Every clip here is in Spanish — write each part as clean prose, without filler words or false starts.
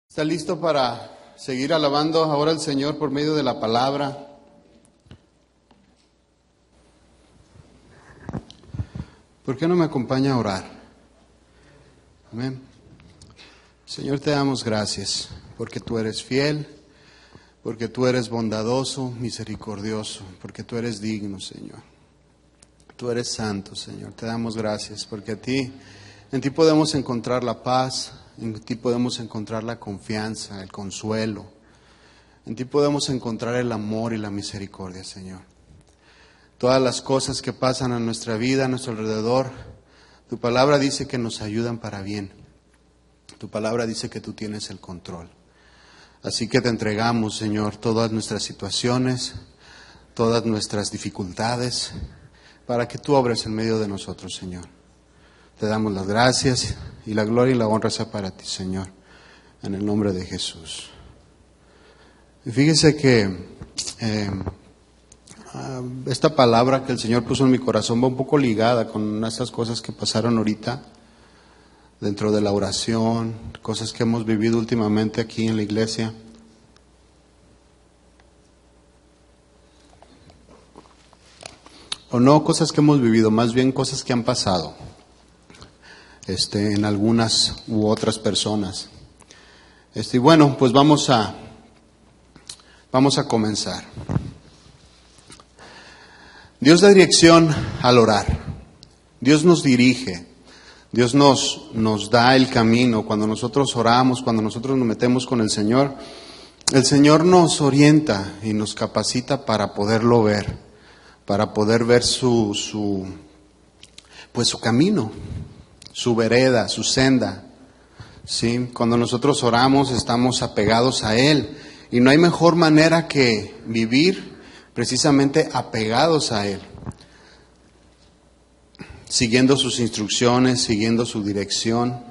¿Está listo para seguir alabando ahora al Señor por medio de la palabra? ¿Por qué no me acompaña a orar? Amén. Señor, te damos gracias porque tú eres fiel, porque tú eres bondadoso, misericordioso, porque tú eres digno, Señor. Tú eres santo, Señor. Te damos gracias porque en ti podemos encontrar la paz, en ti podemos encontrar la confianza, el consuelo. En ti podemos encontrar el amor y la misericordia, Señor. Todas las cosas que pasan en nuestra vida, a nuestro alrededor, tu palabra dice que nos ayudan para bien. Tu palabra dice que tú tienes el control. Así que te entregamos, Señor, todas nuestras situaciones, todas nuestras dificultades, para que tú obres en medio de nosotros, Señor. Te damos las gracias y la gloria y la honra sea para ti, Señor, en el nombre de Jesús. Y fíjese que esta palabra que el Señor puso en mi corazón va un poco ligada con esas cosas que pasaron ahorita dentro de la oración, cosas que hemos vivido últimamente aquí en la iglesia. O no cosas que hemos vivido, más bien cosas que han pasado en algunas u otras personas. Y bueno, pues vamos a comenzar. Dios da dirección al orar. Dios nos dirige. Dios nos da el camino. Cuando nosotros oramos, cuando nosotros nos metemos con el Señor nos orienta y nos capacita para poderlo ver, para poder ver su camino, su vereda, su senda. ¿Sí? Cuando nosotros oramos estamos apegados a Él y no hay mejor manera que vivir precisamente apegados a Él, siguiendo sus instrucciones, siguiendo su dirección.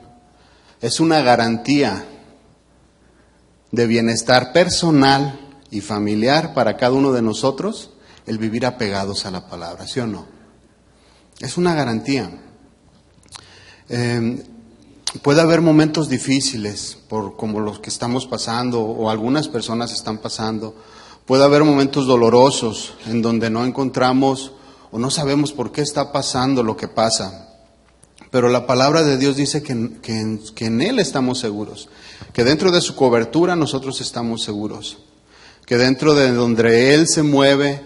Es una garantía de bienestar personal y familiar para cada uno de nosotros el vivir apegados a la palabra, ¿sí o no? Es una garantía. Puede haber momentos difíciles como los que estamos pasando o algunas personas están pasando. Puede haber momentos dolorosos en donde no encontramos o no sabemos por qué está pasando lo que pasa. Pero la palabra de Dios dice que en Él estamos seguros, que dentro de su cobertura nosotros estamos seguros, que dentro de donde Él se mueve,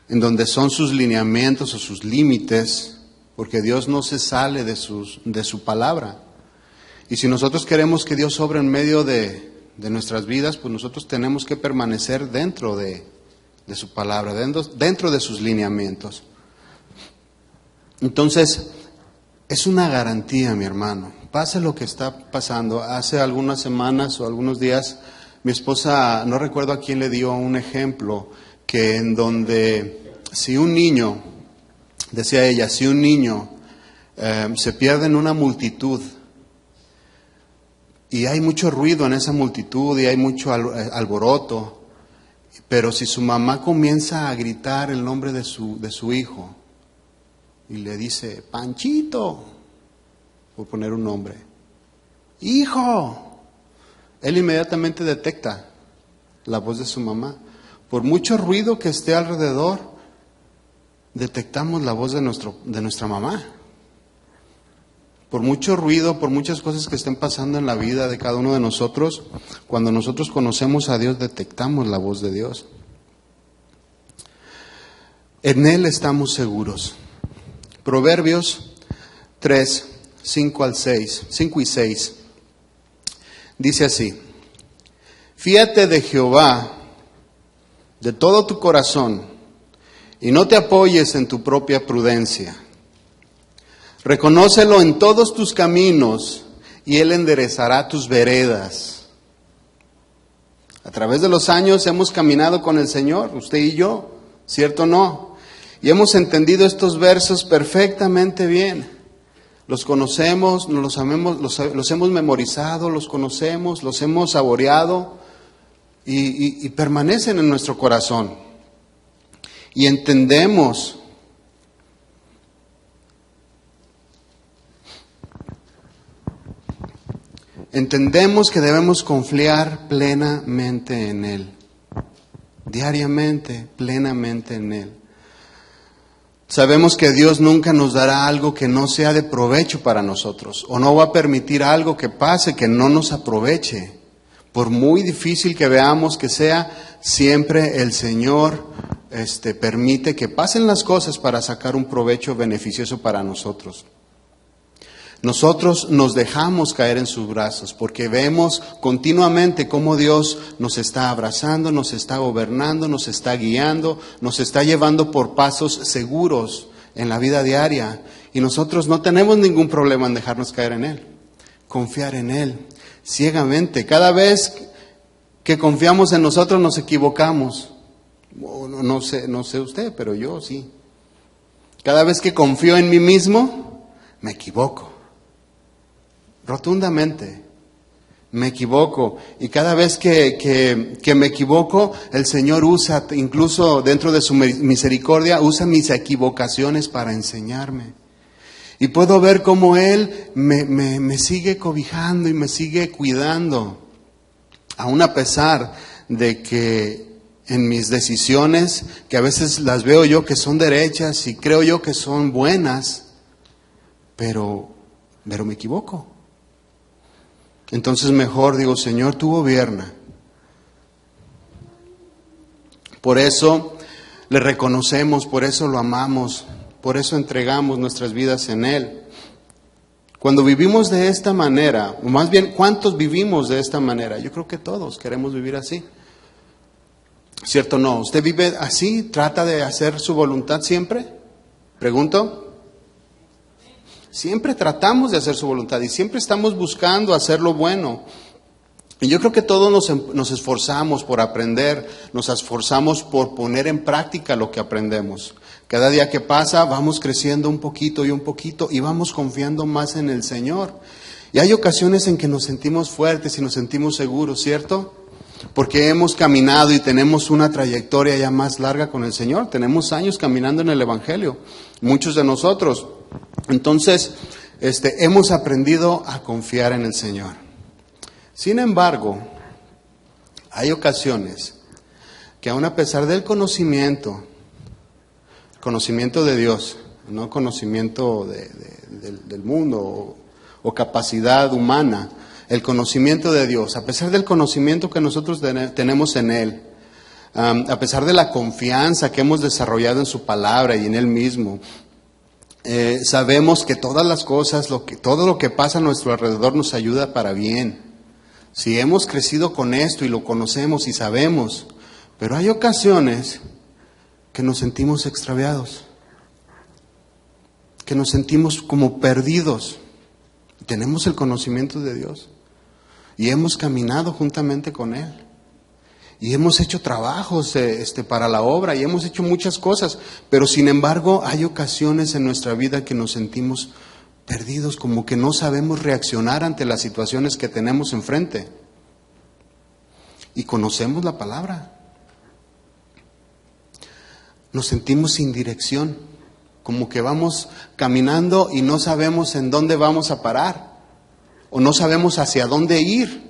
en donde son sus lineamientos o sus límites, porque Dios no se sale de su palabra. Y si nosotros queremos que Dios obre en medio de nuestras vidas, pues nosotros tenemos que permanecer dentro de su palabra, dentro de sus lineamientos. Entonces, es una garantía, mi hermano. Pase lo que está pasando. Hace algunas semanas o algunos días, mi esposa, no recuerdo a quién le dio un ejemplo, que en donde si un niño, decía ella, si un niño se pierde en una multitud, y hay mucho ruido en esa multitud y hay mucho alboroto, pero si su mamá comienza a gritar el nombre de su hijo y le dice, Panchito, por poner un nombre, hijo, él inmediatamente detecta la voz de su mamá. Por mucho ruido que esté alrededor, detectamos la voz de nuestra mamá. Por mucho ruido, por muchas cosas que estén pasando en la vida de cada uno de nosotros, cuando nosotros conocemos a Dios, detectamos la voz de Dios. En Él estamos seguros. Proverbios 3, 5 y 6. Dice así: Fíate de Jehová de todo tu corazón y no te apoyes en tu propia prudencia. Reconócelo en todos tus caminos y Él enderezará tus veredas. A través de los años hemos caminado con el Señor, usted y yo, ¿cierto o no? Y hemos entendido estos versos perfectamente bien. Los conocemos, los hemos memorizado, los conocemos, los hemos saboreado y permanecen en nuestro corazón. Y entendemos entendemos que debemos confiar plenamente en Él. Diariamente, plenamente en Él. Sabemos que Dios nunca nos dará algo que no sea de provecho para nosotros, o no va a permitir algo que pase que no nos aproveche. Por muy difícil que veamos que sea, siempre el Señor permite que pasen las cosas para sacar un provecho beneficioso para nosotros. Nosotros nos dejamos caer en sus brazos porque vemos continuamente cómo Dios nos está abrazando, nos está gobernando, nos está guiando, nos está llevando por pasos seguros en la vida diaria. Y nosotros no tenemos ningún problema en dejarnos caer en Él, confiar en Él ciegamente. Cada vez que confiamos en nosotros nos equivocamos. No sé usted, pero yo sí. Cada vez que confío en mí mismo, me equivoco. Rotundamente, me equivoco. Y cada vez que me equivoco, el Señor usa, incluso dentro de su misericordia, usa mis equivocaciones para enseñarme. Y puedo ver cómo Él me sigue cobijando y me sigue cuidando. Aún a pesar de que en mis decisiones, que a veces las veo yo que son derechas y creo yo que son buenas, pero me equivoco. Entonces mejor digo, Señor, tú gobierna. Por eso le reconocemos, por eso lo amamos, por eso entregamos nuestras vidas en Él. Cuando vivimos de esta manera, o más bien, ¿cuántos vivimos de esta manera? Yo creo que todos queremos vivir así. ¿Cierto o no? ¿Usted vive así? ¿Trata de hacer su voluntad siempre? Pregunto. Siempre tratamos de hacer su voluntad y siempre estamos buscando hacer lo bueno. Y yo creo que todos nos esforzamos por aprender, nos esforzamos por poner en práctica lo que aprendemos. Cada día que pasa vamos creciendo un poquito y vamos confiando más en el Señor. Y hay ocasiones en que nos sentimos fuertes y nos sentimos seguros, ¿cierto? Porque hemos caminado y tenemos una trayectoria ya más larga con el Señor. Tenemos años caminando en el Evangelio, muchos de nosotros. Entonces, hemos aprendido a confiar en el Señor. Sin embargo, hay ocasiones que aun a pesar del conocimiento de Dios, no conocimiento del mundo o capacidad humana, el conocimiento de Dios, a pesar del conocimiento que nosotros tenemos en Él, a pesar de la confianza que hemos desarrollado en su palabra y en Él mismo, sabemos que todas las cosas, todo lo que pasa a nuestro alrededor nos ayuda para bien. Si hemos crecido con esto y lo conocemos y sabemos, pero hay ocasiones que nos sentimos extraviados, que nos sentimos como perdidos. Tenemos el conocimiento de Dios y hemos caminado juntamente con Él. Y hemos hecho trabajos para la obra y hemos hecho muchas cosas, pero sin embargo hay ocasiones en nuestra vida que nos sentimos perdidos, como que no sabemos reaccionar ante las situaciones que tenemos enfrente. Y conocemos la palabra. Nos sentimos sin dirección, como que vamos caminando y no sabemos en dónde vamos a parar, o no sabemos hacia dónde ir.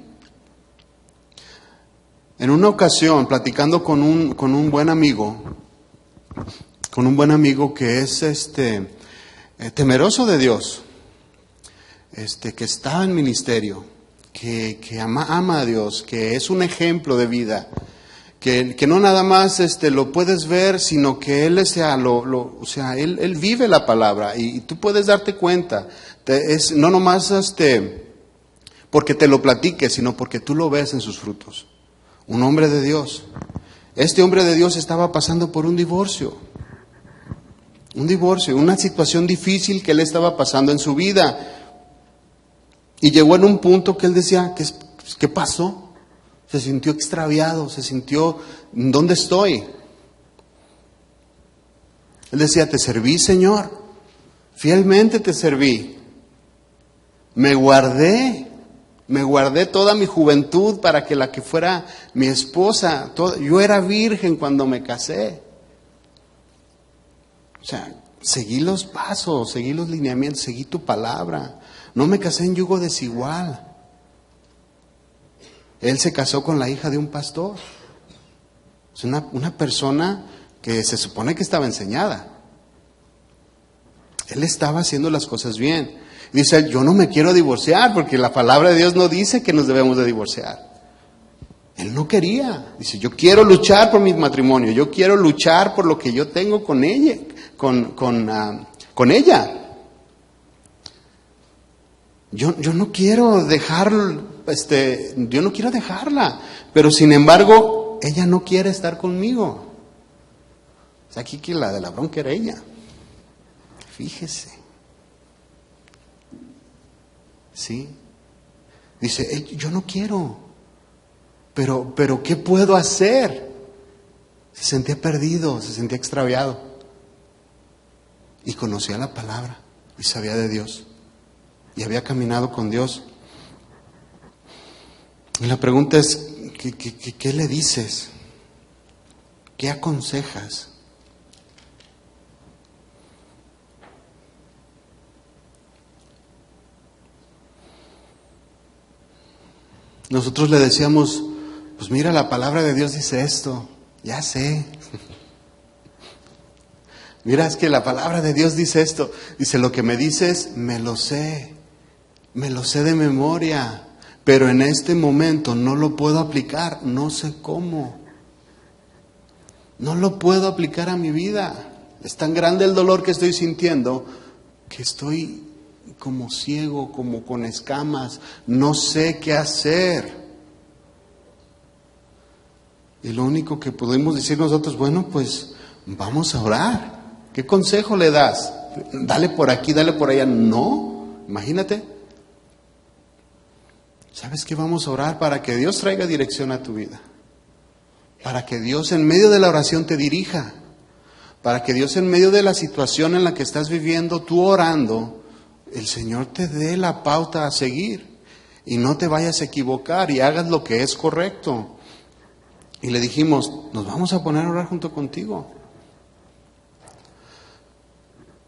En una ocasión, platicando con un buen amigo que es temeroso de Dios, que está en ministerio, que ama a Dios, que es un ejemplo de vida, que no nada más lo puedes ver, sino que él él vive la palabra y tú puedes darte cuenta. No nomás porque te lo platique, sino porque tú lo ves en sus frutos. Un hombre de Dios. Este hombre de Dios estaba pasando por un divorcio, una situación difícil que él estaba pasando en su vida. Y llegó en un punto que él decía, ¿qué pasó? Se sintió extraviado, ¿dónde estoy? Él decía, te serví, Señor, fielmente te serví. Me guardé toda mi juventud para que la que fuera mi esposa. Yo era virgen cuando me casé. O sea, seguí los pasos, seguí los lineamientos, seguí tu palabra. No me casé en yugo desigual. Él se casó con la hija de un pastor. Es una persona que se supone que estaba enseñada. Él estaba haciendo las cosas bien. Dice él, yo no me quiero divorciar porque la palabra de Dios no dice que nos debemos de divorciar. Él no quería. Dice, yo quiero luchar por mi matrimonio. Yo quiero luchar por lo que yo tengo con ella. Con ella. Yo no quiero yo no quiero dejarla. Pero sin embargo, ella no quiere estar conmigo. O sea, aquí que la de la bronca era ella. Fíjese. ¿Sí? Dice, yo no quiero. Pero ¿qué puedo hacer? Se sentía perdido, se sentía extraviado. Y conocía la palabra y sabía de Dios. Y había caminado con Dios. Y la pregunta es, ¿qué le dices? ¿Qué aconsejas? Nosotros le decíamos, pues mira, la palabra de Dios dice esto, ya sé. Mira, es que la palabra de Dios dice esto. Dice, lo que me dices, me lo sé de memoria, pero en este momento no lo puedo aplicar, no sé cómo. No lo puedo aplicar a mi vida. Es tan grande el dolor que estoy sintiendo que estoy como ciego, como con escamas, no sé qué hacer. Y lo único que podemos decir nosotros, bueno, pues vamos a orar. ¿Qué consejo le das? Dale por aquí, dale por allá. No, imagínate. ¿Sabes qué? Vamos a orar para que Dios traiga dirección a tu vida. Para que Dios en medio de la oración te dirija. Para que Dios en medio de la situación en la que estás viviendo, tú orando, el Señor te dé la pauta a seguir. Y no te vayas a equivocar y hagas lo que es correcto. Y le dijimos, nos vamos a poner a orar junto contigo.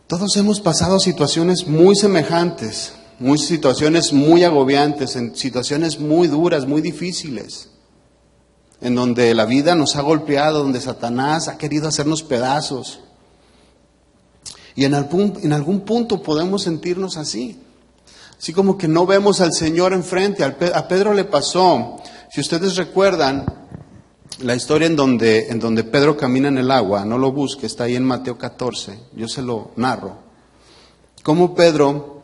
Todos hemos pasado situaciones muy semejantes, situaciones muy agobiantes, en situaciones muy duras, muy difíciles, en donde la vida nos ha golpeado, donde Satanás ha querido hacernos pedazos. Y en algún punto podemos sentirnos así. Así como que no vemos al Señor enfrente. A Pedro le pasó, si ustedes recuerdan, la historia en donde Pedro camina en el agua, no lo busque, está ahí en Mateo 14, yo se lo narro. Cómo Pedro,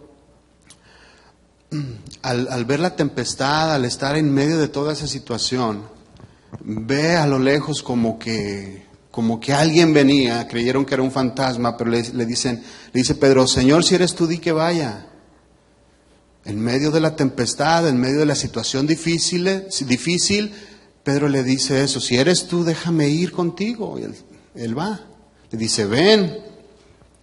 al ver la tempestad, al estar en medio de toda esa situación, ve a lo lejos como que alguien venía, creyeron que era un fantasma, pero le dice Pedro, Señor, si eres tú, di que vaya. En medio de la tempestad, en medio de la situación difícil, Pedro le dice eso, si eres tú, déjame ir contigo. Y él va, le dice, ven.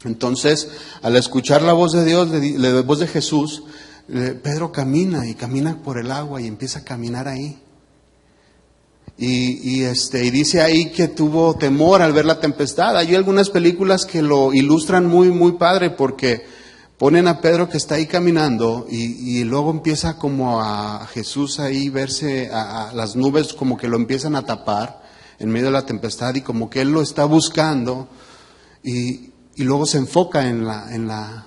Entonces, al escuchar la voz de Dios, la voz de Jesús, Pedro camina por el agua y empieza a caminar ahí. Y dice ahí que tuvo temor al ver la tempestad. Hay algunas películas que lo ilustran muy, muy padre porque ponen a Pedro que está ahí caminando y luego empieza como a Jesús ahí verse, a las nubes como que lo empiezan a tapar en medio de la tempestad y como que él lo está buscando y luego se enfoca en la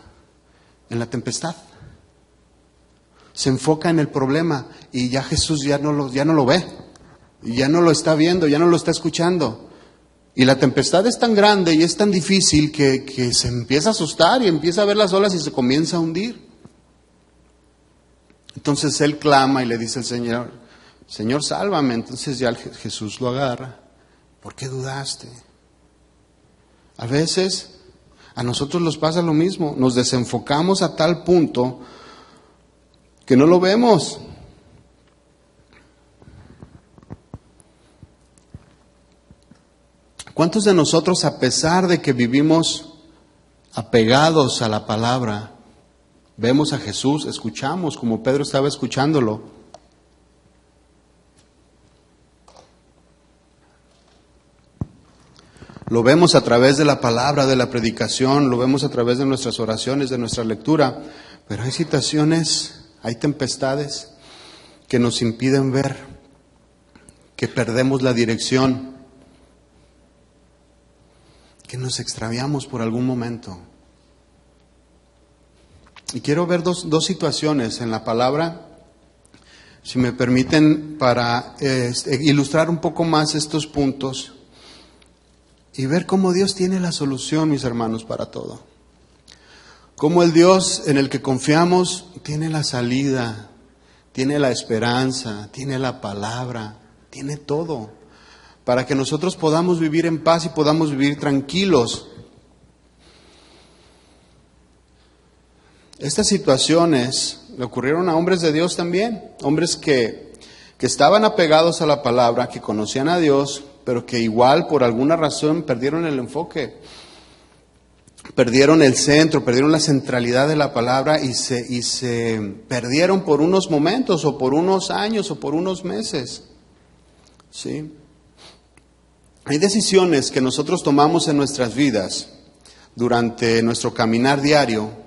tempestad. Se enfoca en el problema y ya Jesús ya no lo ve, ya no lo está viendo, ya no lo está escuchando. Y la tempestad es tan grande y es tan difícil que se empieza a asustar y empieza a ver las olas y se comienza a hundir. Entonces él clama y le dice al Señor, Señor, sálvame. Entonces ya Jesús lo agarra. ¿Por qué dudaste? A veces a nosotros nos pasa lo mismo. Nos desenfocamos a tal punto que no lo vemos. ¿Cuántos de nosotros, a pesar de que vivimos apegados a la palabra, vemos a Jesús, escuchamos como Pedro estaba escuchándolo? Lo vemos a través de la palabra, de la predicación, lo vemos a través de nuestras oraciones, de nuestra lectura, pero hay situaciones, hay tempestades que nos impiden ver que perdemos la dirección, que nos extraviamos por algún momento. Y quiero ver dos situaciones en la palabra, si me permiten, para ilustrar un poco más estos puntos y ver cómo Dios tiene la solución, mis hermanos, para todo. Cómo el Dios en el que confiamos tiene la salida, tiene la esperanza, tiene la palabra, tiene todo, para que nosotros podamos vivir en paz y podamos vivir tranquilos. Estas situaciones le ocurrieron a hombres de Dios también, hombres que estaban apegados a la palabra, que conocían a Dios, pero que igual por alguna razón perdieron el enfoque, perdieron el centro, perdieron la centralidad de la palabra y se perdieron por unos momentos o por unos años o por unos meses. ¿Sí? Hay decisiones que nosotros tomamos en nuestras vidas durante nuestro caminar diario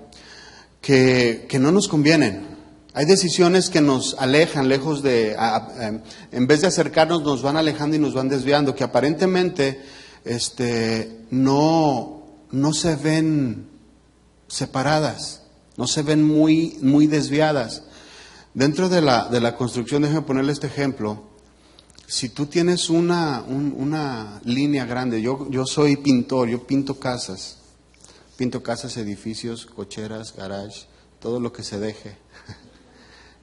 que no nos convienen. Hay decisiones que nos alejan, lejos de, en vez de acercarnos, nos van alejando y nos van desviando, que aparentemente no se ven separadas, no se ven muy desviadas. Dentro de la construcción, déjenme ponerle este ejemplo. Si tú tienes una línea grande, yo soy pintor, yo pinto casas, edificios, cocheras, garage, todo lo que se deje.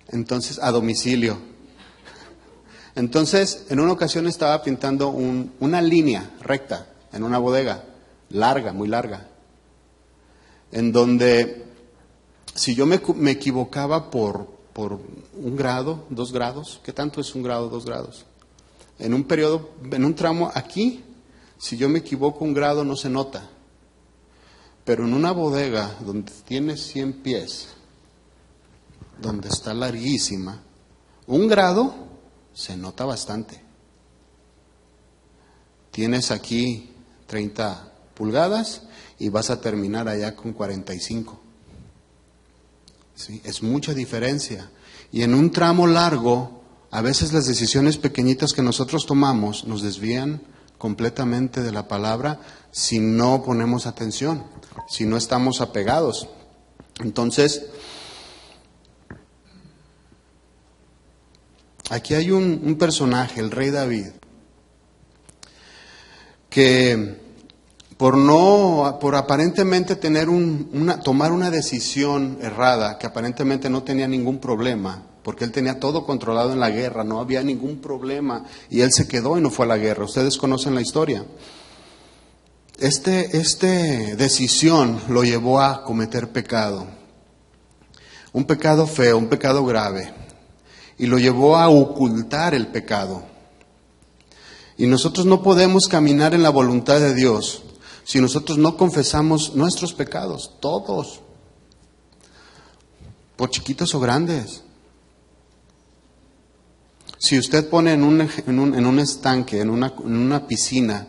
Entonces, a domicilio. Entonces, en una ocasión estaba pintando una línea recta en una bodega, larga, muy larga, en donde si yo me equivocaba por 1 grado, 2 grados, ¿qué tanto es 1 grado, 2 grados? En un periodo, en un tramo aquí, si yo me equivoco 1 grado no se nota. Pero en una bodega donde tiene 100 pies, donde está larguísima, 1 grado se nota bastante. Tienes aquí 30 pulgadas y vas a terminar allá con 45. ¿Sí? Es mucha diferencia. Y en un tramo largo, a veces las decisiones pequeñitas que nosotros tomamos nos desvían completamente de la palabra si no ponemos atención, si no estamos apegados. Entonces, aquí hay un personaje, el rey David, que por aparentemente tomar una decisión errada, que aparentemente no tenía ningún problema, porque él tenía todo controlado en la guerra, no había ningún problema, y él se quedó y no fue a la guerra. Ustedes conocen la historia. Esta decisión lo llevó a cometer pecado, un pecado feo, un pecado grave, y lo llevó a ocultar el pecado. Y nosotros no podemos caminar en la voluntad de Dios si nosotros no confesamos nuestros pecados, todos, por chiquitos o grandes. Si usted pone en un estanque, en una piscina,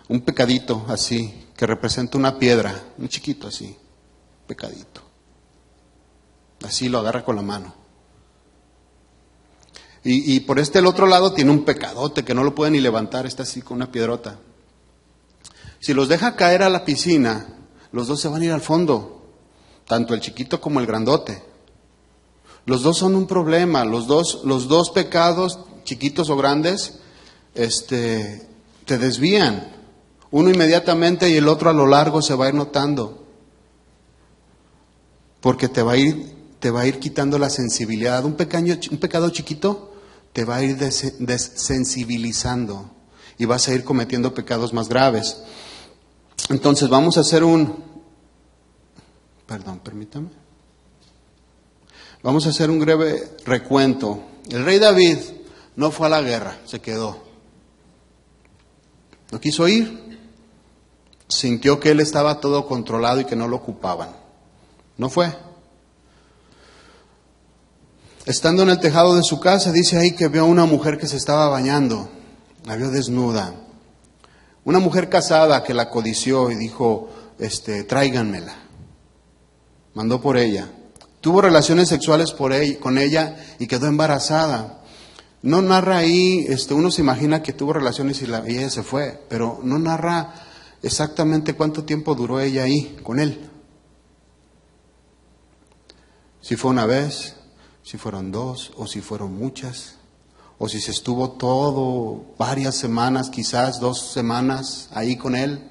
un pecadito así, que representa una piedra, un chiquito así, pecadito, así lo agarra con la mano. Y por el otro lado tiene un pecadote que no lo puede ni levantar, está así con una piedrota. Si los deja caer a la piscina, los dos se van a ir al fondo, tanto el chiquito como el grandote. Los dos son un problema, los dos pecados, chiquitos o grandes, te desvían. Uno inmediatamente y el otro a lo largo se va a ir notando. Porque te va a ir quitando la sensibilidad. Un pecado chiquito te va a ir desensibilizando y vas a ir cometiendo pecados más graves. Entonces vamos a hacer Vamos a hacer un breve recuento. El rey David no fue a la guerra, se quedó. No quiso ir. Sintió que él estaba todo controlado y que no lo ocupaban. No fue. Estando en el tejado de su casa, dice ahí que vio a una mujer que se estaba bañando. La vio desnuda. Una mujer casada que la codició y dijo, tráiganmela. Mandó por ella. Tuvo relaciones sexuales con ella y quedó embarazada. No narra ahí, uno se imagina que tuvo relaciones y ella se fue, pero no narra exactamente cuánto tiempo duró ella ahí con él. Si fue una vez, si fueron dos, o si fueron muchas, o si se estuvo todo, varias semanas, quizás 2 semanas ahí con él.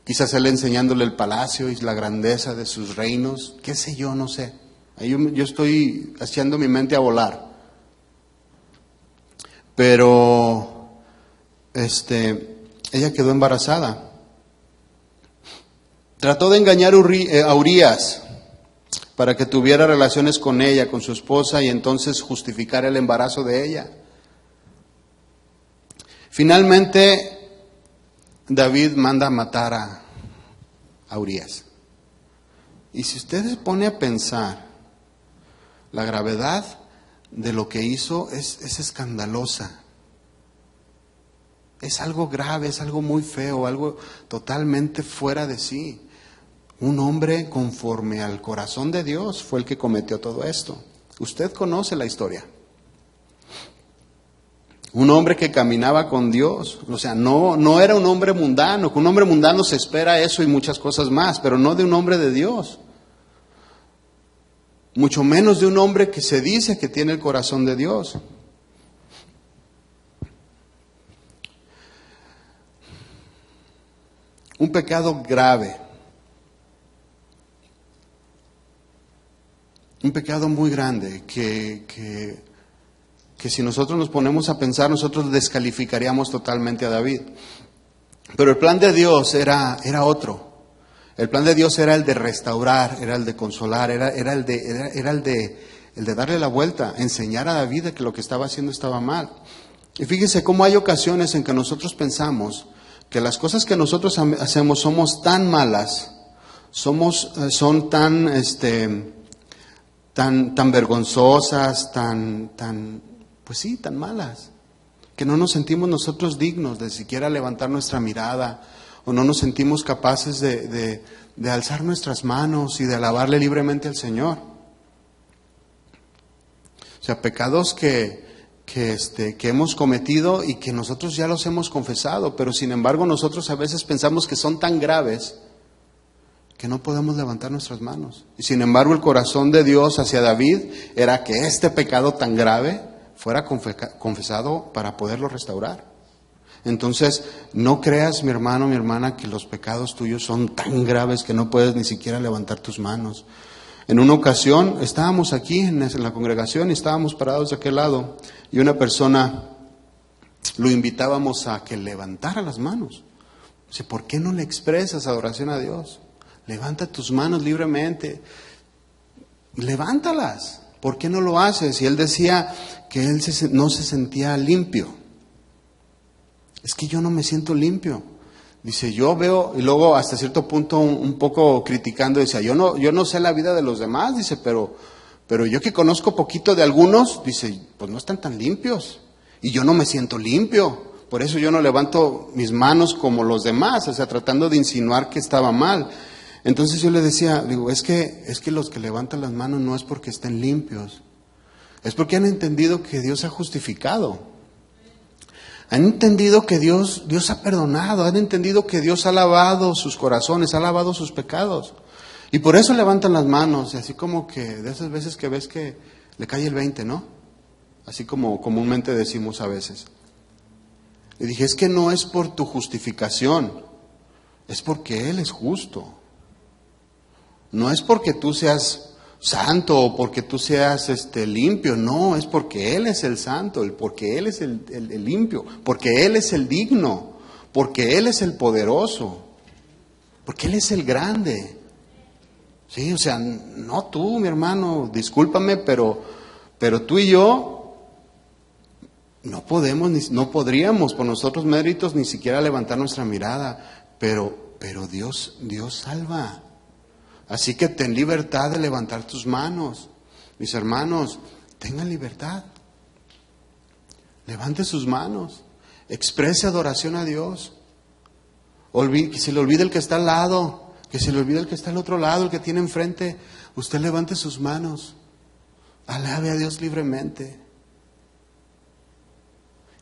Quizás él enseñándole el palacio y la grandeza de sus reinos, qué sé yo, no sé. Ahí yo estoy haciendo mi mente a volar. Pero, ella quedó embarazada. Trató de engañar a Urías para que tuviera relaciones con ella, con su esposa, y entonces justificar el embarazo de ella. Finalmente, David manda a matar a Urías. Y si usted se pone a pensar, la gravedad de lo que hizo es escandalosa. Es algo grave, es algo muy feo, algo totalmente fuera de sí. Un hombre conforme al corazón de Dios fue el que cometió todo esto. Usted conoce la historia. Un hombre que caminaba con Dios, o sea, no era un hombre mundano, que un hombre mundano se espera eso y muchas cosas más, pero no de un hombre de Dios. Mucho menos de un hombre que se dice que tiene el corazón de Dios. Un pecado grave. Un pecado muy grande que si nosotros nos ponemos a pensar, nosotros descalificaríamos totalmente a David. Pero el plan de Dios era otro. El plan de Dios era el de restaurar, era el de consolar, era el de darle la vuelta, enseñar a David que lo que estaba haciendo estaba mal. Y fíjese cómo hay ocasiones en que nosotros pensamos que las cosas que nosotros hacemos somos tan malas, son tan vergonzosas, pues sí, tan malas, que no nos sentimos nosotros dignos de siquiera levantar nuestra mirada, o no nos sentimos capaces de alzar nuestras manos y de alabarle libremente al Señor. O sea, pecados que hemos cometido y que nosotros ya los hemos confesado, pero sin embargo nosotros a veces pensamos que son tan graves que no podemos levantar nuestras manos. Y sin embargo el corazón de Dios hacia David era que este pecado tan grave fuera confesado para poderlo restaurar. Entonces, no creas, mi hermano, mi hermana, que los pecados tuyos son tan graves que no puedes ni siquiera levantar tus manos. En una ocasión estábamos aquí en la congregación y estábamos parados de aquel lado y una persona lo invitábamos a que levantara las manos. Dice, ¿por qué no le expresas adoración a Dios? Levanta tus manos libremente. Levántalas. ¿Por qué no lo haces? Y él decía que él no se sentía limpio. Es que yo no me siento limpio. Dice, yo veo, y luego hasta cierto punto un poco criticando, decía, yo no sé la vida de los demás, dice, pero yo que conozco poquito de algunos, dice, pues no están tan limpios. Y yo no me siento limpio. Por eso yo no levanto mis manos como los demás, o sea, tratando de insinuar que estaba mal. Entonces yo le decía, digo, es que los que levantan las manos no es porque estén limpios, es porque han entendido que Dios ha justificado. Han entendido que Dios ha perdonado, han entendido que Dios ha lavado sus corazones, ha lavado sus pecados. Y por eso levantan las manos, y así como que de esas veces que ves que le cae el 20, ¿no? Así como comúnmente decimos a veces. Le dije, es que no es por tu justificación, es porque Él es justo. No es porque tú seas santo o porque tú seas limpio, no, es porque Él es el santo, porque Él es el limpio, porque Él es el digno, porque Él es el poderoso, porque Él es el grande. Sí, o sea, no tú, mi hermano, discúlpame, pero tú y yo no podríamos por nosotros méritos ni siquiera levantar nuestra mirada, pero Dios salva. Así que ten libertad de levantar tus manos. Mis hermanos, tengan libertad. Levante sus manos. Exprese adoración a Dios. Que se le olvide el que está al lado. Que se le olvide el que está al otro lado, el que tiene enfrente. Usted levante sus manos. Alabe a Dios libremente.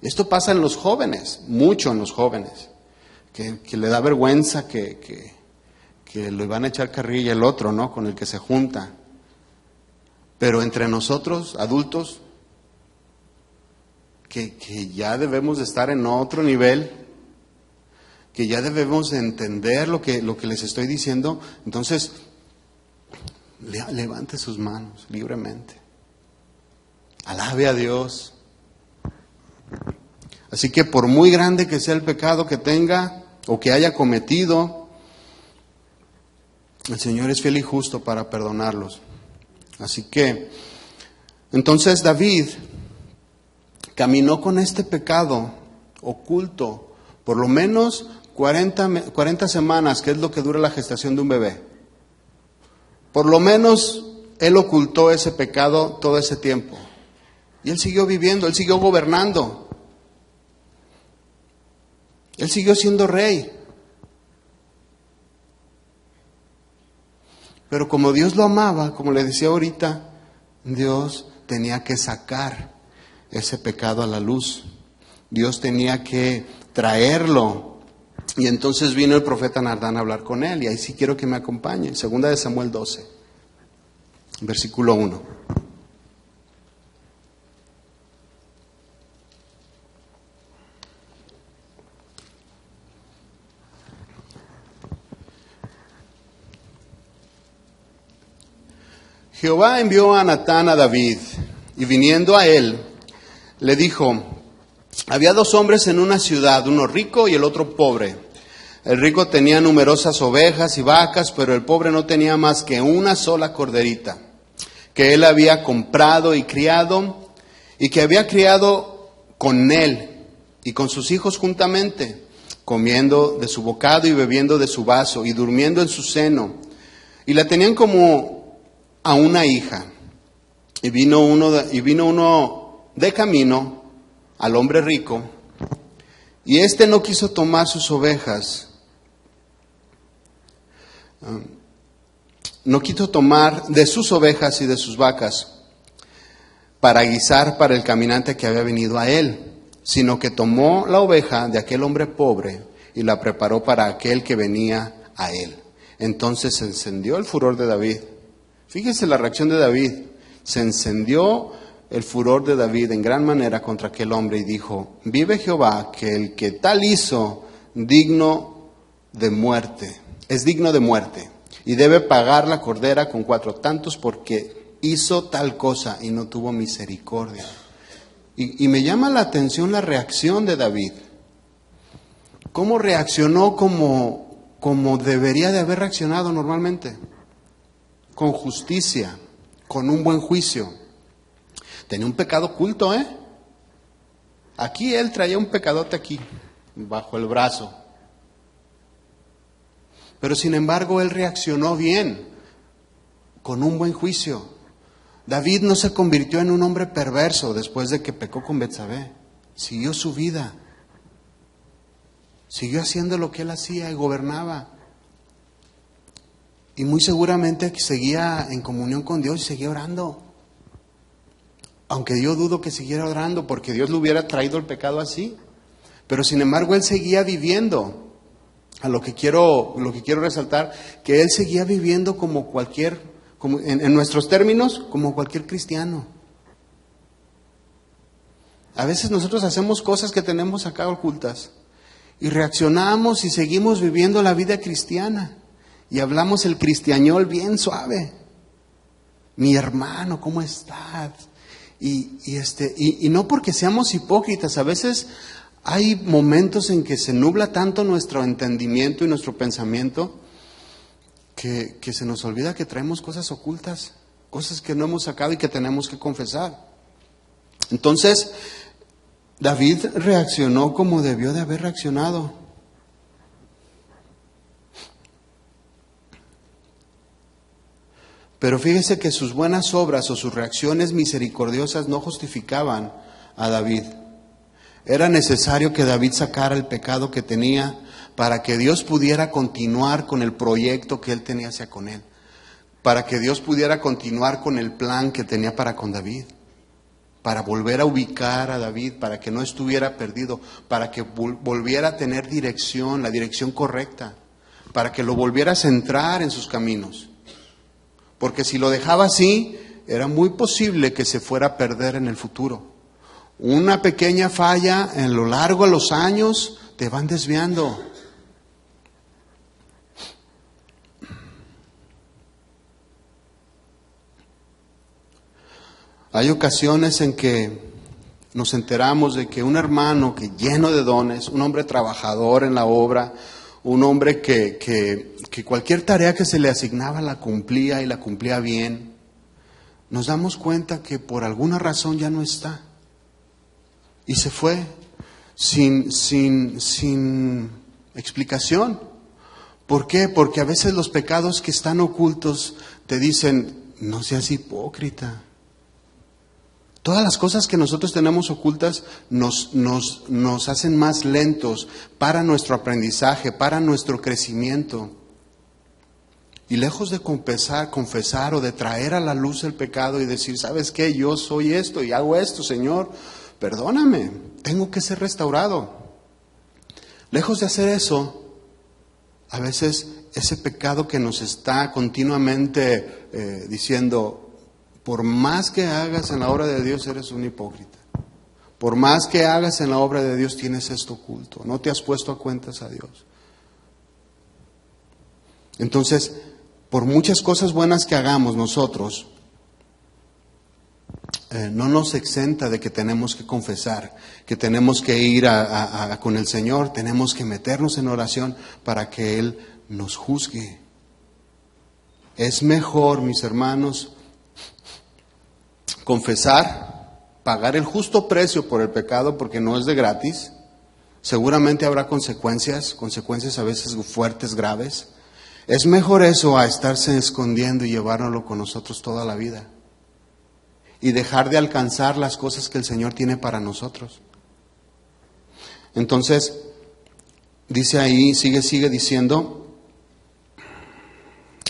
Esto pasa en los jóvenes, mucho en los jóvenes, que le da vergüenza que le van a echar carrilla el otro, ¿no? Con el que se junta. Pero entre nosotros, adultos, que ya debemos de estar en otro nivel, que ya debemos de entender lo que les estoy diciendo, entonces levante sus manos libremente. Alabe a Dios. Así que por muy grande que sea el pecado que tenga o que haya cometido, el Señor es fiel y justo para perdonarlos. Así que, entonces David caminó con este pecado oculto por lo menos 40 semanas, que es lo que dura la gestación de un bebé. Por lo menos él ocultó ese pecado todo ese tiempo. Y él siguió viviendo, él siguió gobernando. Él siguió siendo rey. Pero como Dios lo amaba, como le decía ahorita, Dios tenía que sacar ese pecado a la luz. Dios tenía que traerlo. Y entonces vino el profeta Natán a hablar con él. Y ahí sí quiero que me acompañe. Segunda de Samuel 12, versículo 1. Jehová envió a Natán a David, y viniendo a él, le dijo: había 2 hombres en una ciudad, uno rico y el otro pobre. El rico tenía numerosas ovejas y vacas, pero el pobre no tenía más que una sola corderita, que él había comprado y criado, y que había criado con él y con sus hijos juntamente, comiendo de su bocado y bebiendo de su vaso, y durmiendo en su seno. Y la tenían como a una hija. Y vino uno de camino al hombre rico, y éste no quiso tomar sus ovejas, no quiso tomar de sus ovejas y de sus vacas para guisar para el caminante que había venido a él, sino que tomó la oveja de aquel hombre pobre y la preparó para aquel que venía a él. Entonces se encendió el furor de David. Fíjese la reacción de David. Se encendió el furor de David en gran manera contra aquel hombre y dijo: vive Jehová, que el que tal hizo es digno de muerte, y debe pagar la cordera con 4 tantos, porque hizo tal cosa y no tuvo misericordia. Y me llama la atención la reacción de David. ¿Cómo reaccionó como debería de haber reaccionado normalmente? Con justicia, con un buen juicio. Tenía un pecado oculto, ¿eh? Aquí él traía un pecadote aquí, bajo el brazo. Pero sin embargo él reaccionó bien, con un buen juicio. David no se convirtió en un hombre perverso después de que pecó con Betsabé. Siguió su vida. Siguió haciendo lo que él hacía y gobernaba. Y muy seguramente seguía en comunión con Dios y seguía orando. Aunque yo dudo que siguiera orando, porque Dios le hubiera traído el pecado así. Pero sin embargo él seguía viviendo. A lo que quiero resaltar, que él seguía viviendo como en nuestros términos, como cualquier cristiano. A veces nosotros hacemos cosas que tenemos acá ocultas y reaccionamos y seguimos viviendo la vida cristiana. Y hablamos el cristiañol bien suave. Mi hermano, ¿cómo estás? Y no porque seamos hipócritas. A veces hay momentos en que se nubla tanto nuestro entendimiento y nuestro pensamiento que se nos olvida que traemos cosas ocultas, cosas que no hemos sacado y que tenemos que confesar. Entonces, David reaccionó como debió de haber reaccionado. Pero fíjese que sus buenas obras o sus reacciones misericordiosas no justificaban a David. Era necesario que David sacara el pecado que tenía para que Dios pudiera continuar con el proyecto que él tenía hacia con él. Para que Dios pudiera continuar con el plan que tenía para con David. para volver a ubicar a David, para que no estuviera perdido, para que volviera a tener dirección, la dirección correcta, para que lo volviera a centrar en sus caminos. Porque si lo dejaba así, era muy posible que se fuera a perder en el futuro. Una pequeña falla en lo largo de los años te van desviando. Hay ocasiones en que nos enteramos de que un hermano que lleno de dones, un hombre trabajador en la obra, un hombre que cualquier tarea que se le asignaba la cumplía y la cumplía bien, nos damos cuenta que por alguna razón ya no está. Y se fue sin explicación. ¿Por qué? Porque a veces los pecados que están ocultos te dicen, no seas hipócrita. Todas las cosas que nosotros tenemos ocultas nos hacen más lentos para nuestro aprendizaje, para nuestro crecimiento. Y lejos de confesar o de traer a la luz el pecado y decir, ¿sabes qué? Yo soy esto y hago esto, Señor. Perdóname, tengo que ser restaurado. Lejos de hacer eso, a veces ese pecado que nos está continuamente diciendo, por más que hagas en la obra de Dios, eres un hipócrita. Por más que hagas en la obra de Dios, tienes esto oculto. No te has puesto a cuentas a Dios. Entonces, por muchas cosas buenas que hagamos nosotros, no nos exenta de que tenemos que confesar, que tenemos que ir con el Señor, tenemos que meternos en oración para que Él nos juzgue. Es mejor, mis hermanos, confesar, pagar el justo precio por el pecado, porque no es de gratis. Seguramente habrá consecuencias a veces fuertes, graves. Es mejor eso a estarse escondiendo y llevárnoslo con nosotros toda la vida. Y dejar de alcanzar las cosas que el Señor tiene para nosotros. Entonces, dice ahí, sigue diciendo,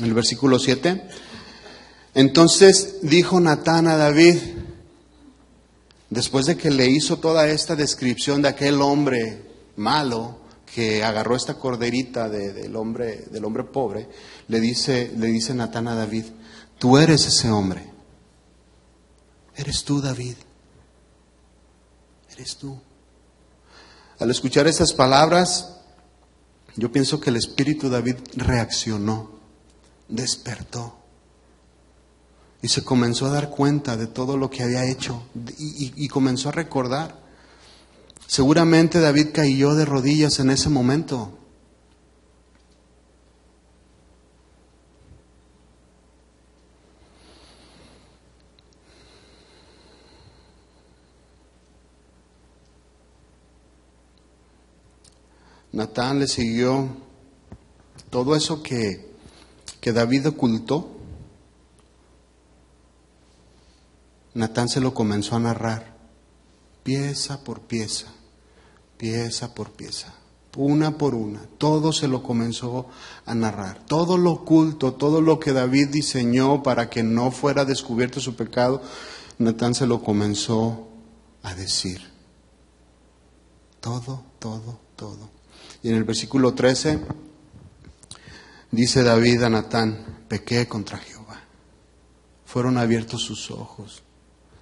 el versículo 7. Entonces dijo Natán a David, después de que le hizo toda esta descripción de aquel hombre malo que agarró esta corderita del hombre pobre, le dice Natán a David, tú eres ese hombre. Eres tú, David. Eres tú. Al escuchar estas palabras, yo pienso que el espíritu de David reaccionó, despertó. Y se comenzó a dar cuenta de todo lo que había hecho y comenzó a recordar. Seguramente David cayó de rodillas en ese momento. Natán le siguió todo eso que David ocultó. Natán se lo comenzó a narrar, pieza por pieza, una por una. Todo se lo comenzó a narrar. Todo lo oculto, todo lo que David diseñó para que no fuera descubierto su pecado, Natán se lo comenzó a decir. Todo. Y en el versículo 13 dice David a Natán, pequé contra Jehová. Fueron abiertos sus ojos.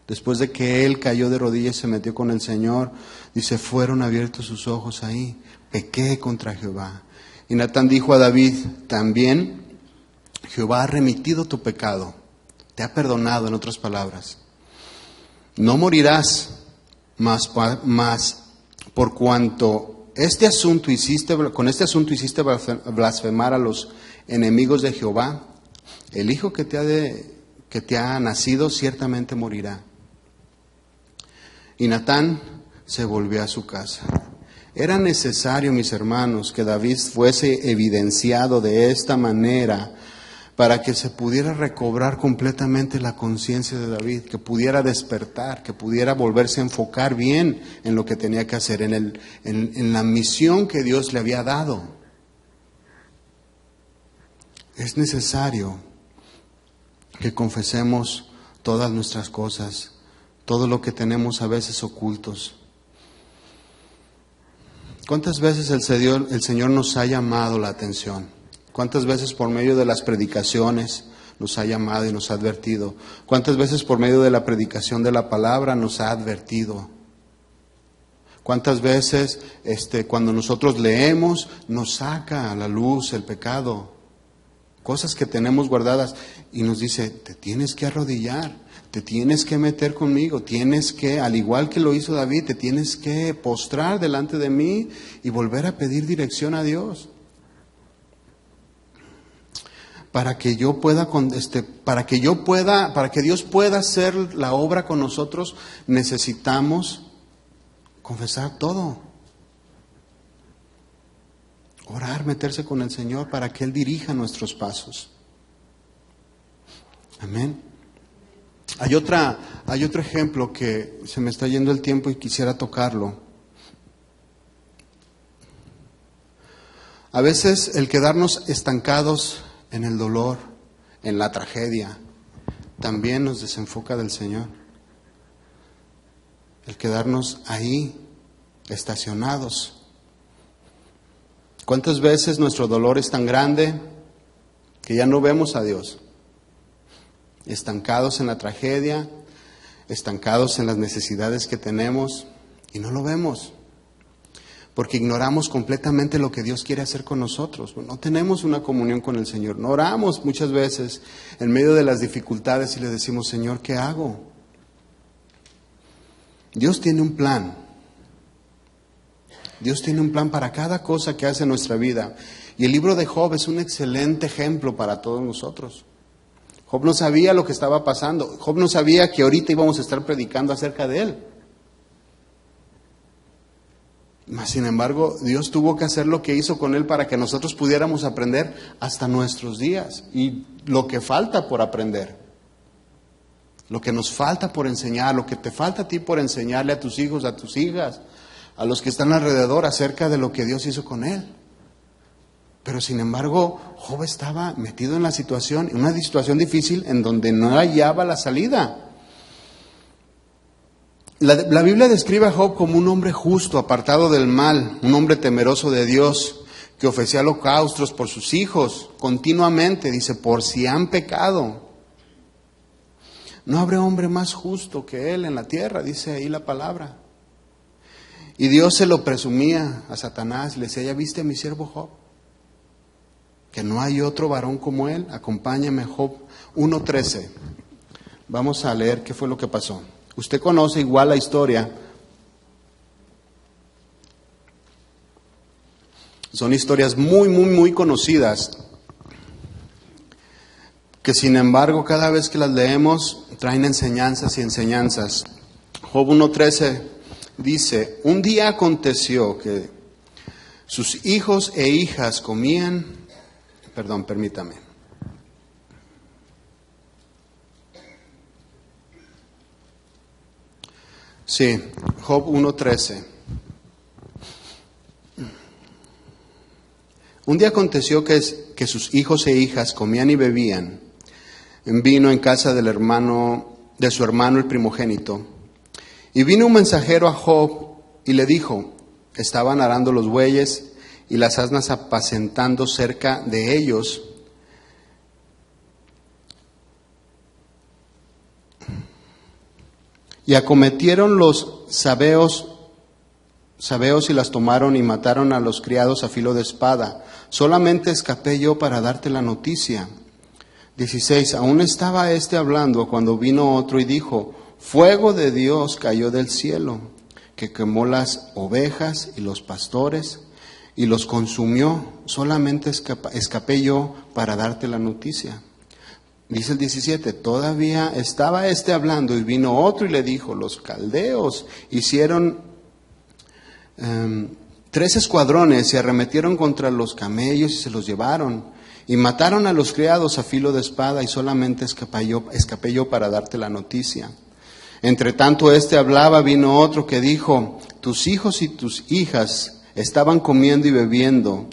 Después de que él cayó de rodillas y se metió con el Señor, dice, fueron abiertos sus ojos ahí, pequé contra Jehová. Y Natán dijo a David, también Jehová ha remitido tu pecado, te ha perdonado, en otras palabras. No morirás, mas por cuanto con este asunto hiciste blasfemar a los enemigos de Jehová, el hijo que te ha nacido ciertamente morirá. Y Natán se volvió a su casa. Era necesario, mis hermanos, que David fuese evidenciado de esta manera para que se pudiera recobrar completamente la conciencia de David, que pudiera despertar, que pudiera volverse a enfocar bien en lo que tenía que hacer, en la misión que Dios le había dado. Es necesario que confesemos todas nuestras cosas, todo lo que tenemos a veces ocultos. ¿Cuántas veces el Señor nos ha llamado la atención? ¿Cuántas veces por medio de las predicaciones nos ha llamado y nos ha advertido? ¿Cuántas veces por medio de la predicación de la palabra nos ha advertido? ¿Cuántas veces cuando nosotros leemos nos saca a la luz el pecado? Cosas que tenemos guardadas y nos dice, te tienes que arrodillar, te tienes que meter conmigo, tienes que, al igual que lo hizo David, te tienes que postrar delante de mí y volver a pedir dirección a Dios. Para que Dios pueda hacer la obra con nosotros, necesitamos confesar todo. Orar, meterse con el Señor para que Él dirija nuestros pasos. Amén. Hay otro ejemplo que se me está yendo el tiempo y quisiera tocarlo. A veces el quedarnos estancados en el dolor, en la tragedia, también nos desenfoca del Señor. El quedarnos ahí, estacionados. ¿Cuántas veces nuestro dolor es tan grande que ya no vemos a Dios? Estancados en la tragedia, estancados en las necesidades que tenemos y no lo vemos. Porque ignoramos completamente lo que Dios quiere hacer con nosotros. No tenemos una comunión con el Señor. No oramos muchas veces en medio de las dificultades y le decimos, Señor, ¿qué hago? Dios tiene un plan. Dios tiene un plan para cada cosa que hace en nuestra vida. Y el libro de Job es un excelente ejemplo para todos nosotros. Job no sabía lo que estaba pasando. Job no sabía que ahorita íbamos a estar predicando acerca de él. Mas, sin embargo, Dios tuvo que hacer lo que hizo con él para que nosotros pudiéramos aprender hasta nuestros días. Y lo que falta por aprender. Lo que nos falta por enseñar, lo que te falta a ti por enseñarle a tus hijos, a tus hijas, a los que están alrededor acerca de lo que Dios hizo con él. Pero sin embargo, Job estaba metido en una situación difícil en donde no hallaba la salida. La Biblia describe a Job como un hombre justo, apartado del mal, un hombre temeroso de Dios, que ofrecía holocaustos por sus hijos continuamente, dice, por si han pecado. No habrá hombre más justo que él en la tierra, dice ahí la palabra. Y Dios se lo presumía a Satanás, le decía, ¿ya viste a mi siervo Job? Que no hay otro varón como él. Acompáñame, Job 1:13. Vamos a leer qué fue lo que pasó. Usted conoce igual la historia. Son historias muy, muy, muy conocidas, que sin embargo cada vez que las leemos traen enseñanzas y enseñanzas. Job 1:13 dice, un día aconteció que sus hijos e hijas comían, permítame. Sí, Job 1:13. Un día aconteció que sus hijos e hijas comían y bebían en vino en casa de su hermano el primogénito. Y vino un mensajero a Job y le dijo, estaban arando los bueyes y las asnas apacentando cerca de ellos. Y acometieron los sabeos y las tomaron y mataron a los criados a filo de espada. Solamente escapé yo para darte la noticia. 16. Aún estaba hablando cuando vino otro y dijo, fuego de Dios cayó del cielo, que quemó las ovejas y los pastores y los consumió. Solamente escapé yo para darte la noticia. Dice el 17, todavía estaba hablando y vino otro y le dijo, los caldeos hicieron 3 escuadrones y arremetieron contra los camellos y se los llevaron y mataron a los criados a filo de espada y solamente escapé yo para darte la noticia. Entre tanto hablaba, vino otro que dijo, tus hijos y tus hijas estaban comiendo y bebiendo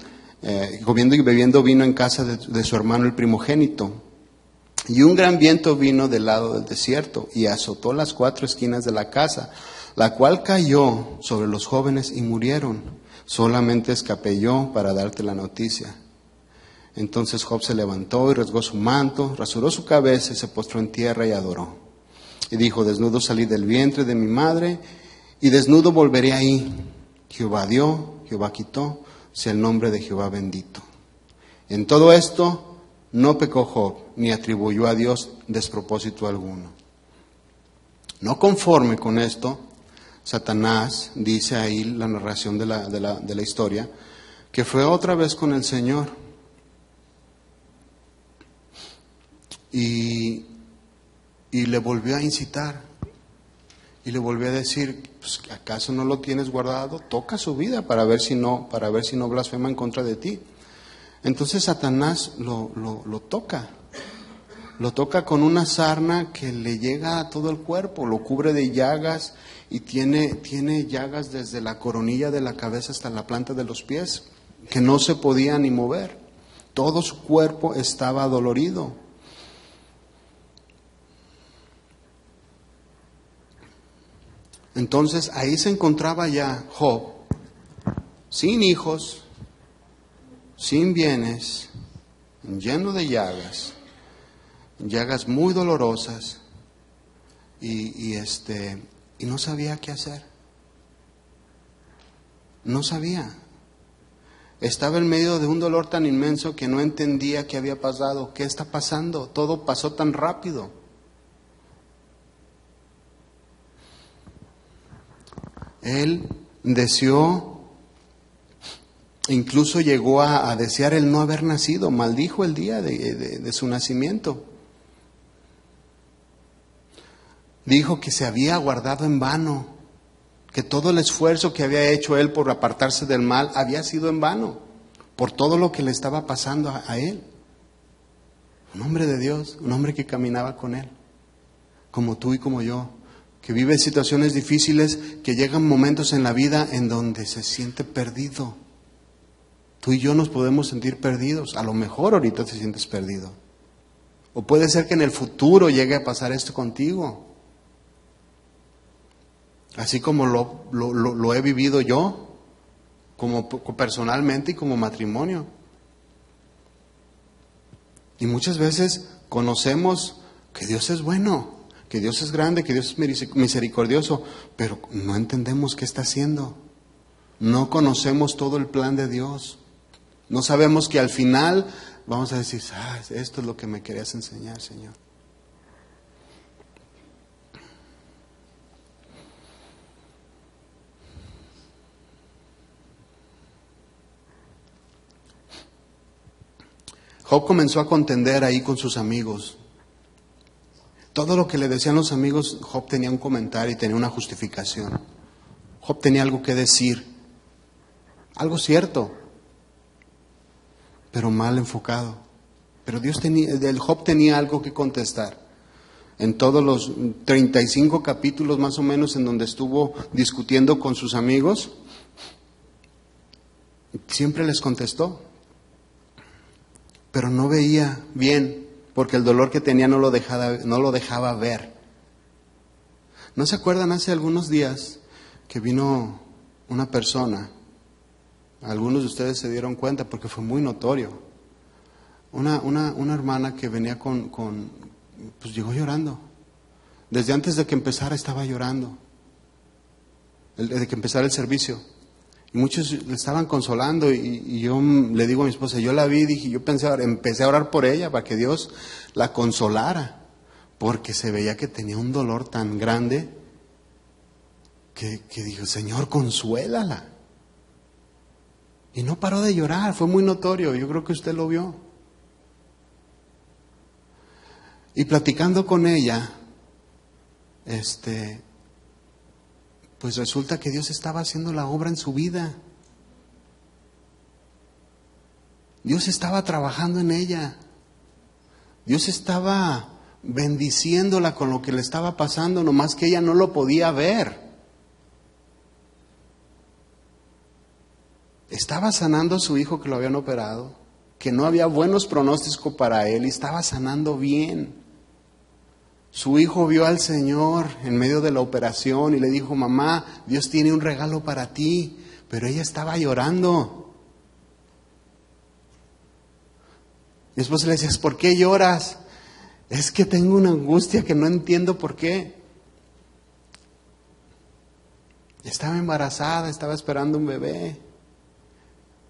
vino en casa de su hermano el primogénito. Y un gran viento vino del lado del desierto y azotó las 4 esquinas de la casa, la cual cayó sobre los jóvenes y murieron. Solamente escapé yo para darte la noticia. Entonces Job se levantó y rasgó su manto, rasuró su cabeza y se postró en tierra y adoró. Y dijo: desnudo salí del vientre de mi madre y desnudo volveré ahí. Jehová dio, Jehová quitó, sea el nombre de Jehová bendito. En todo esto no pecó Job, ni atribuyó a Dios despropósito alguno. No conforme con esto, Satanás, dice ahí la narración de la historia, que fue otra vez con el Señor. Y le volvió a incitar. Y le volvió a decir: pues, ¿acaso no lo tienes guardado? Toca su vida para ver si no blasfema en contra de ti. Entonces Satanás lo toca. Lo toca con una sarna que le llega a todo el cuerpo, lo cubre de llagas y tiene llagas desde la coronilla de la cabeza hasta la planta de los pies, que no se podía ni mover. Todo su cuerpo estaba dolorido. Entonces ahí se encontraba ya Job, sin hijos, sin bienes, lleno de llagas muy dolorosas, y no sabía qué hacer. No sabía. Estaba en medio de un dolor tan inmenso que no entendía qué había pasado, qué está pasando. Todo pasó tan rápido. Él deseó, incluso llegó a desear el no haber nacido, maldijo el día de su nacimiento. Dijo que se había guardado en vano, que todo el esfuerzo que había hecho él por apartarse del mal había sido en vano, por todo lo que le estaba pasando a él. Un hombre de Dios, un hombre que caminaba con él, como tú y como yo, que vive situaciones difíciles, que llegan momentos en la vida en donde se siente perdido. Tú y yo nos podemos sentir perdidos. A lo mejor ahorita te sientes perdido. O puede ser que en el futuro llegue a pasar esto contigo. Así como lo he vivido yo, como personalmente y como matrimonio. Y muchas veces conocemos que Dios es bueno, que Dios es grande, que Dios es misericordioso, pero no entendemos qué está haciendo. No conocemos todo el plan de Dios. No sabemos que al final vamos a decir: esto es lo que me querías enseñar, Señor. Job comenzó a contender ahí con sus amigos. Todo lo que le decían los amigos, Job tenía un comentario y tenía una justificación. Job tenía algo que decir, algo cierto, pero mal enfocado. Pero Job tenía algo que contestar. En todos los 35 capítulos más o menos en donde estuvo discutiendo con sus amigos, siempre les contestó. Pero no veía bien, porque el dolor que tenía no lo dejaba ver. ¿No se acuerdan hace algunos días que vino una persona? Algunos de ustedes se dieron cuenta porque fue muy notorio. Una hermana que venía pues llegó llorando. Desde antes de que empezara estaba llorando. De que empezara el servicio. Y muchos le estaban consolando y yo le digo a mi esposa, yo la vi, dije, empecé a orar por ella para que Dios la consolara, porque se veía que tenía un dolor tan grande que dijo: Señor, consuélala. Y no paró de llorar, fue muy notorio, yo creo que usted lo vio. Y platicando con ella, pues resulta que Dios estaba haciendo la obra en su vida. Dios estaba trabajando en ella. Dios estaba bendiciéndola con lo que le estaba pasando, nomás que ella no lo podía ver. Estaba sanando a su hijo que lo habían operado. que no había buenos pronósticos para él y estaba sanando bien. Su hijo vio al Señor en medio de la operación y le dijo: mamá, Dios tiene un regalo para ti. Pero ella estaba llorando. Mi esposa le decía: ¿por qué lloras? Es que tengo una angustia que no entiendo por qué. Estaba embarazada, estaba esperando un bebé.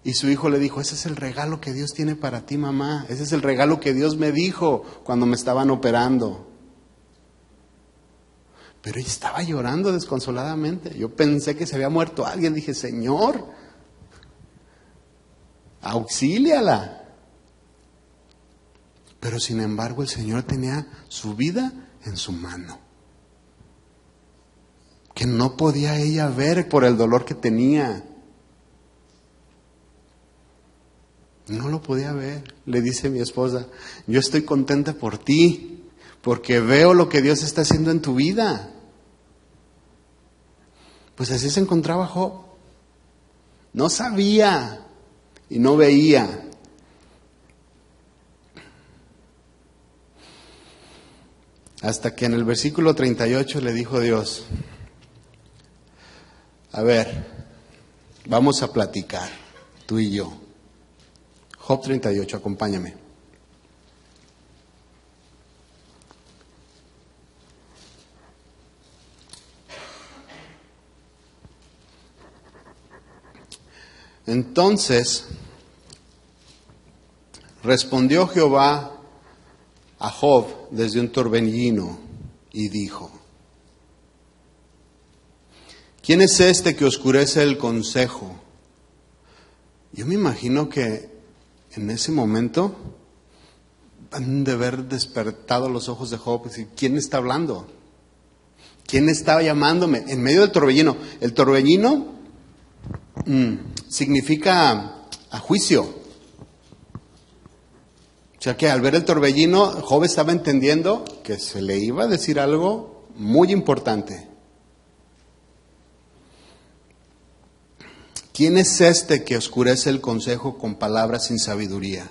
Y su hijo le dijo: ese es el regalo que Dios tiene para ti, mamá. Ese es el regalo que Dios me dijo cuando me estaban operando. Pero ella estaba llorando desconsoladamente. Yo pensé que se había muerto alguien. Dije: Señor, auxíliala. Pero sin embargo el Señor tenía su vida en su mano, que no podía ella ver por el dolor que tenía. No lo podía ver. Le dice mi esposa: yo estoy contenta por ti, porque veo lo que Dios está haciendo en tu vida. Pues así se encontraba Job. No sabía y no veía. Hasta que en el versículo 38 le dijo Dios: a ver, vamos a platicar, tú y yo. Job 38, acompáñame. Entonces respondió Jehová a Job desde un torbellino y dijo: ¿quién es este que oscurece el consejo? Yo me imagino que en ese momento han de haber despertado los ojos de Job y decir: ¿quién está hablando? ¿Quién estaba llamándome? En medio del torbellino. El torbellino significa a juicio. O sea que al ver el torbellino, Job estaba entendiendo que se le iba a decir algo muy importante. ¿Quién es este que oscurece el consejo con palabras sin sabiduría?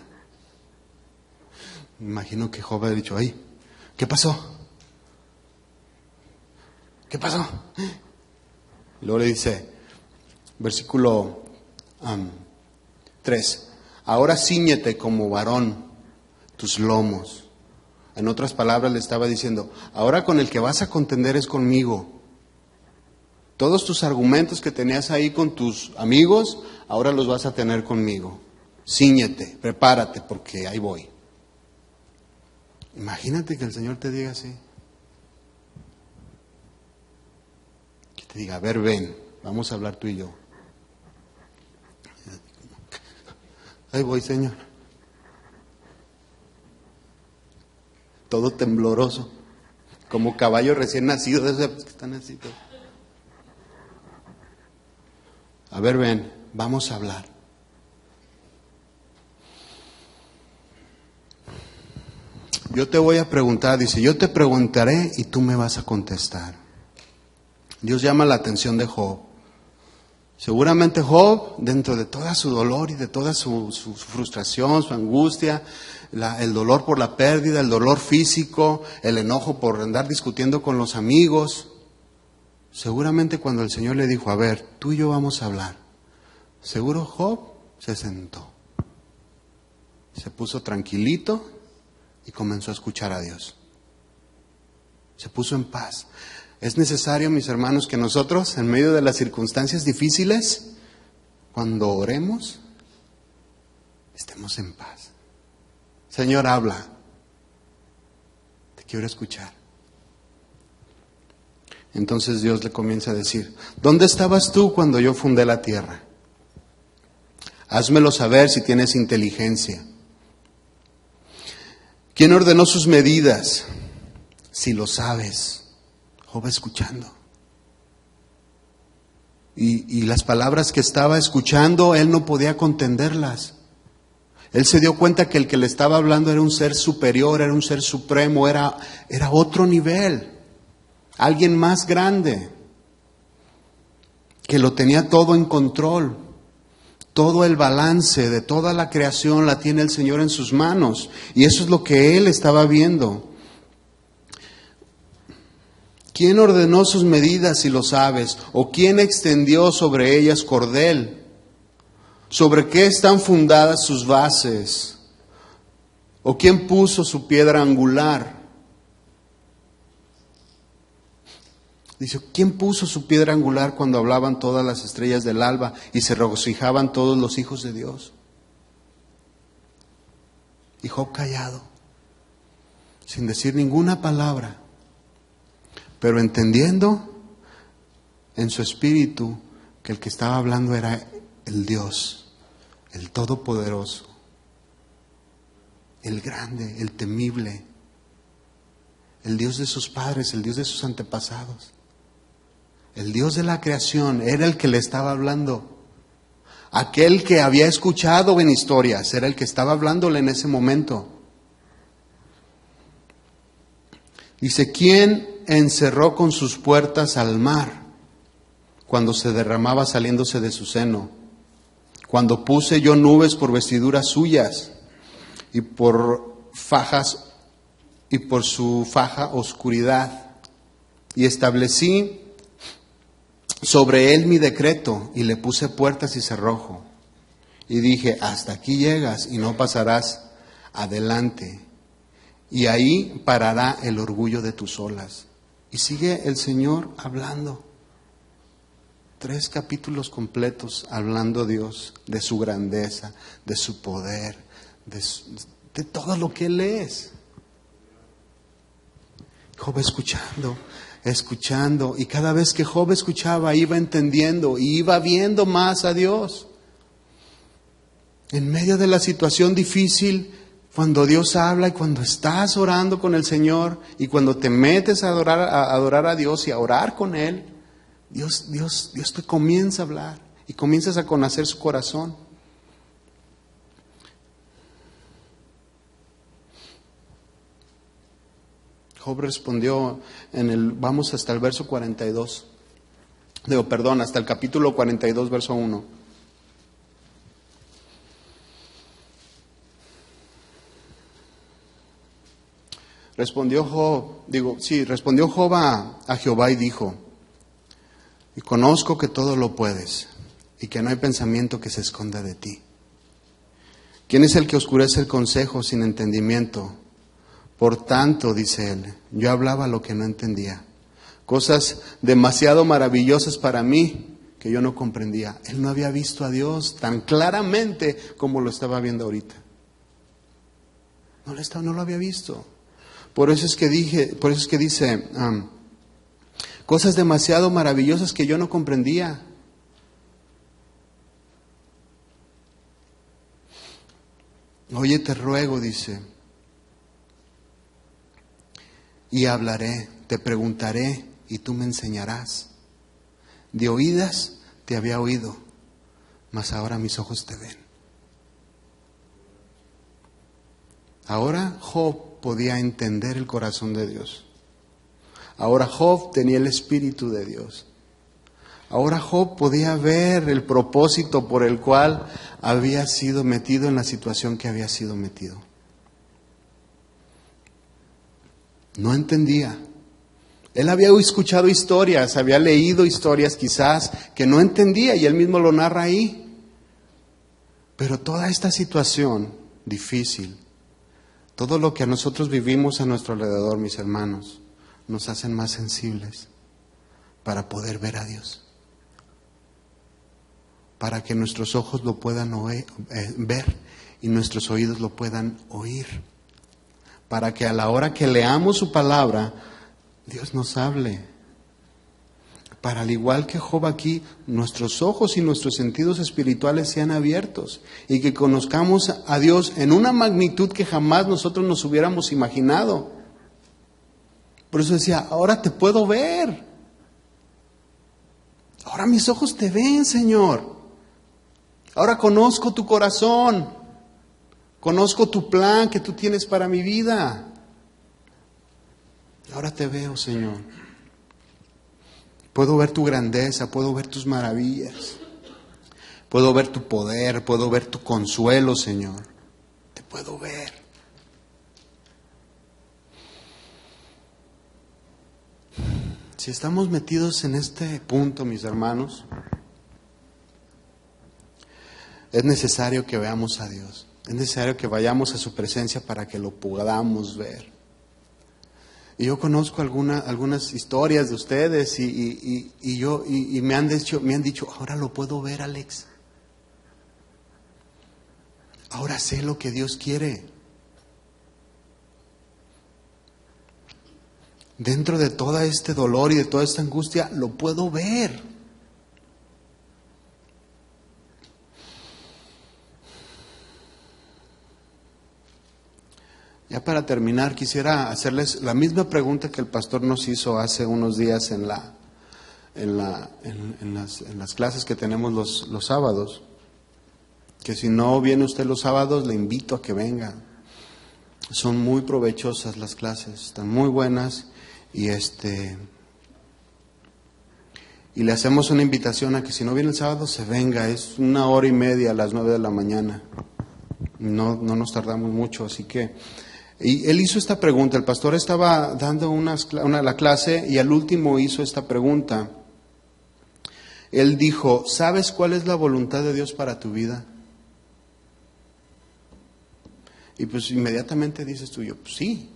Me imagino que Job ha dicho: ay, ¿qué pasó? ¿Qué pasó? Y luego le dice, versículo 3, ahora cíñete como varón tus lomos. En otras palabras le estaba diciendo: ahora con el que vas a contender es conmigo. Todos tus argumentos que tenías ahí con tus amigos, ahora los vas a tener conmigo. Cíñete, prepárate, porque ahí voy. Imagínate que el Señor te diga así. Que te diga: a ver, ven, vamos a hablar tú y yo. Ahí voy, Señor. Todo tembloroso, como caballo recién nacido, de esos que están así. A ver, ven, vamos a hablar. Yo te voy a preguntar, dice: yo te preguntaré y tú me vas a contestar. Dios llama la atención de Job. Seguramente Job, dentro de toda su dolor y de toda su frustración, su angustia, el dolor por la pérdida, el dolor físico, el enojo por andar discutiendo con los amigos, seguramente cuando el Señor le dijo: a ver, tú y yo vamos a hablar, seguro Job se sentó, se puso tranquilito y comenzó a escuchar a Dios. Se puso en paz. Es necesario, mis hermanos, que nosotros, en medio de las circunstancias difíciles, cuando oremos, estemos en paz. Señor, habla. Te quiero escuchar. Entonces Dios le comienza a decir: ¿dónde estabas tú cuando yo fundé la tierra? Házmelo saber si tienes inteligencia. ¿Quién ordenó sus medidas? Si lo sabes. Job escuchando. Y las palabras que estaba escuchando, él no podía contenderlas. Él se dio cuenta que el que le estaba hablando era un ser superior, era un ser supremo, era otro nivel. Alguien más grande, que lo tenía todo en control. Todo el balance de toda la creación la tiene el Señor en sus manos. Y eso es lo que Él estaba viendo. ¿Quién ordenó sus medidas, si lo sabes? ¿O quién extendió sobre ellas cordel? ¿Sobre qué están fundadas sus bases? ¿O quién puso su piedra angular? Dice, ¿quién puso su piedra angular cuando hablaban todas las estrellas del alba y se regocijaban todos los hijos de Dios? Y Job callado, sin decir ninguna palabra, pero entendiendo en su espíritu que el que estaba hablando era el Dios, el Todopoderoso, el grande, el temible, el Dios de sus padres, el Dios de sus antepasados. El Dios de la creación era el que le estaba hablando. Aquel que había escuchado en historias era el que estaba hablándole en ese momento. Dice, ¿quién encerró con sus puertas al mar cuando se derramaba saliéndose de su seno? Cuando puse yo nubes por vestiduras suyas y por fajas y por su faja oscuridad, y establecí sobre él mi decreto y le puse puertas y cerrojo. Y dije, hasta aquí llegas y no pasarás adelante. Y ahí parará el orgullo de tus olas. Y sigue el Señor hablando. 3 capítulos completos hablando Dios de su grandeza, de su poder, de todo lo que Él es. Job escuchando, y cada vez que Job escuchaba iba entendiendo y iba viendo más a Dios. En medio de la situación difícil, cuando Dios habla y cuando estás orando con el Señor y cuando te metes a adorar a Dios y a orar con Él, Dios te comienza a hablar y comienzas a conocer su corazón. Job respondió vamos hasta el verso 42. Hasta el capítulo 42, verso 1. Respondió Job a Jehová y dijo, y conozco que todo lo puedes y que no hay pensamiento que se esconda de ti. ¿Quién es el que oscurece el consejo sin entendimiento? Por tanto, dice él, yo hablaba lo que no entendía, cosas demasiado maravillosas para mí que yo no comprendía. Él no había visto a Dios tan claramente como lo estaba viendo ahorita. No lo había visto. Por eso es que dice, cosas demasiado maravillosas que yo no comprendía. Oye, te ruego, dice, y hablaré, te preguntaré y tú me enseñarás. De oídas te había oído, mas ahora mis ojos te ven. Ahora Job podía entender el corazón de Dios. Ahora Job tenía el Espíritu de Dios. Ahora Job podía ver el propósito por el cual había sido metido en la situación que había sido metido. No entendía. Él había escuchado historias, había leído historias quizás que no entendía y él mismo lo narra ahí. Pero toda esta situación difícil, todo lo que a nosotros vivimos a nuestro alrededor, mis hermanos, nos hacen más sensibles para poder ver a Dios. Para que nuestros ojos lo puedan ver y nuestros oídos lo puedan oír. Para que a la hora que leamos su palabra, Dios nos hable. Para al igual que Job aquí, nuestros ojos y nuestros sentidos espirituales sean abiertos y que conozcamos a Dios en una magnitud que jamás nosotros nos hubiéramos imaginado. Por eso decía, ahora te puedo ver. Ahora mis ojos te ven, Señor. Ahora conozco tu corazón. Conozco tu plan que tú tienes para mi vida. Ahora te veo, Señor. Puedo ver tu grandeza, puedo ver tus maravillas. Puedo ver tu poder, puedo ver tu consuelo, Señor. Te puedo ver. Si estamos metidos en este punto, mis hermanos, es necesario que veamos a Dios. Es necesario que vayamos a su presencia para que lo podamos ver. Y yo conozco algunas historias de ustedes y me han dicho, ahora lo puedo ver, Alex. Ahora sé lo que Dios quiere. Dentro de todo este dolor y de toda esta angustia, lo puedo ver. Ya para terminar, quisiera hacerles la misma pregunta que el pastor nos hizo hace unos días en las clases que tenemos los sábados. Que si no viene usted los sábados, le invito a que venga. Son muy provechosas las clases, están muy buenas y le hacemos una invitación a que si no viene el sábado se venga. Es 1:30 a las 9 de la mañana. No nos tardamos mucho, así que. Y él hizo esta pregunta, el pastor estaba dando la clase y al último hizo esta pregunta. Él dijo, ¿sabes cuál es la voluntad de Dios para tu vida? Y pues inmediatamente dices tú, pues sí.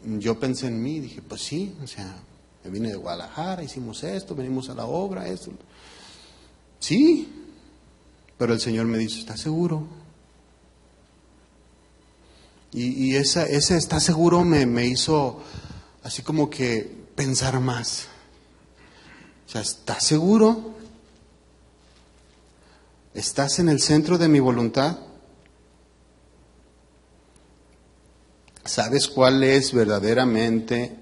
Yo pensé en mí, dije, pues sí, o sea, me vine de Guadalajara, hicimos esto, venimos a la obra, esto. Sí, pero el Señor me dice, ¿estás seguro? Y ese ¿estás seguro? me hizo así como que pensar más. O sea, ¿estás seguro? ¿Estás en el centro de mi voluntad? ¿Sabes cuál es verdaderamente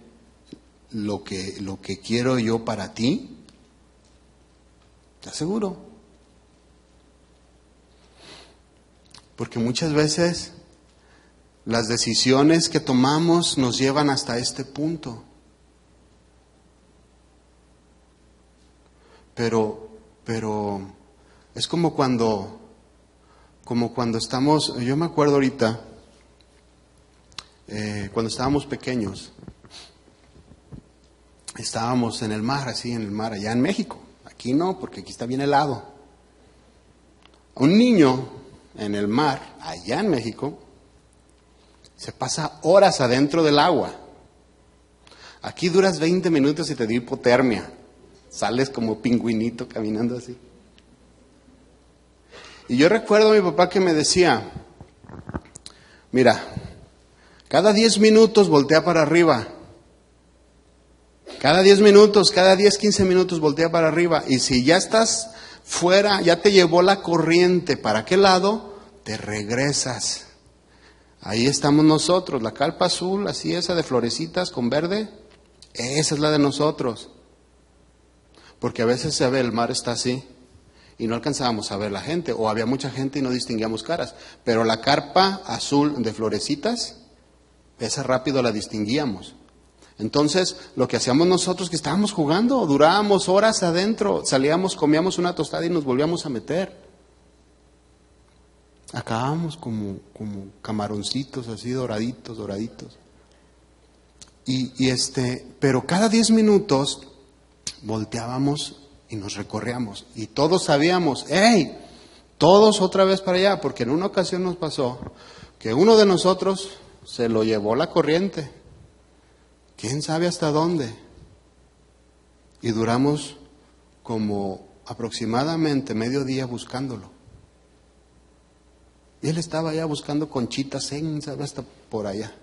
lo que quiero yo para ti? ¿Estás seguro? Porque muchas veces las decisiones que tomamos nos llevan hasta este punto. Pero es como cuando estamos, yo me acuerdo ahorita, cuando estábamos pequeños, estábamos en el mar, allá en México. Aquí no, porque aquí está bien helado. Un niño en el mar, allá en México, se pasa horas adentro del agua. Aquí duras 20 minutos y te dio hipotermia. Sales como pingüinito caminando así. Y yo recuerdo a mi papá que me decía, mira, cada 10 minutos voltea para arriba. Cada 10 minutos, cada 10, 15 minutos voltea para arriba. Y si ya estás fuera, ya te llevó la corriente para aquel lado, te regresas. Ahí estamos nosotros, la carpa azul, así esa de florecitas con verde, esa es la de nosotros. Porque a veces se ve, el mar está así y no alcanzábamos a ver la gente, o había mucha gente y no distinguíamos caras. Pero la carpa azul de florecitas, esa rápido la distinguíamos. Entonces, lo que hacíamos nosotros, que estábamos jugando, durábamos horas adentro, salíamos, comíamos una tostada y nos volvíamos a meter. Acabábamos como camaroncitos así doraditos. Pero cada 10 minutos volteábamos y nos recorríamos. Y todos sabíamos, ¡hey! Todos otra vez para allá, porque en una ocasión nos pasó que uno de nosotros se lo llevó la corriente. ¿Quién sabe hasta dónde? Y duramos como aproximadamente medio día buscándolo. Y él estaba allá buscando conchitas, sabe hasta por allá.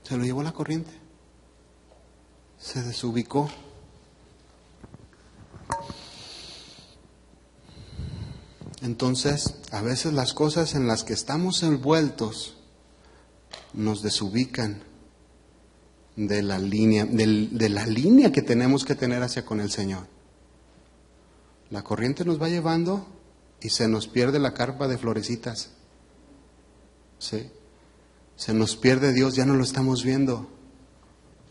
Se lo llevó la corriente. Se desubicó. Entonces, a veces las cosas en las que estamos envueltos nos desubican de la línea que tenemos que tener hacia con el Señor. La corriente nos va llevando y se nos pierde la carpa de florecitas. ¿Sí? Se nos pierde Dios, ya no lo estamos viendo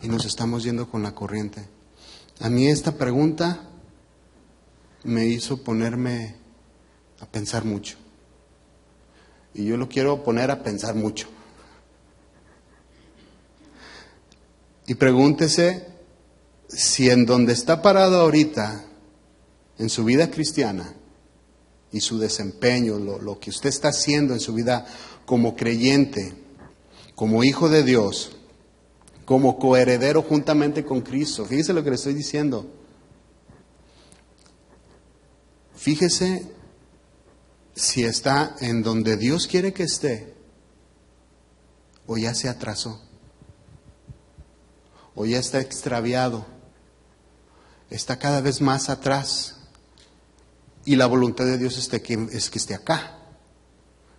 y nos estamos yendo con la corriente. A mí esta pregunta me hizo ponerme a pensar mucho. Y yo lo quiero poner a pensar mucho. Y pregúntese si en donde está parado ahorita, en su vida cristiana, y su desempeño, lo que usted está haciendo en su vida como creyente, como hijo de Dios, como coheredero juntamente con Cristo. Fíjese lo que le estoy diciendo. Fíjese si está en donde Dios quiere que esté, o ya se atrasó, o ya está extraviado, está cada vez más atrás. Y la voluntad de Dios es que esté acá,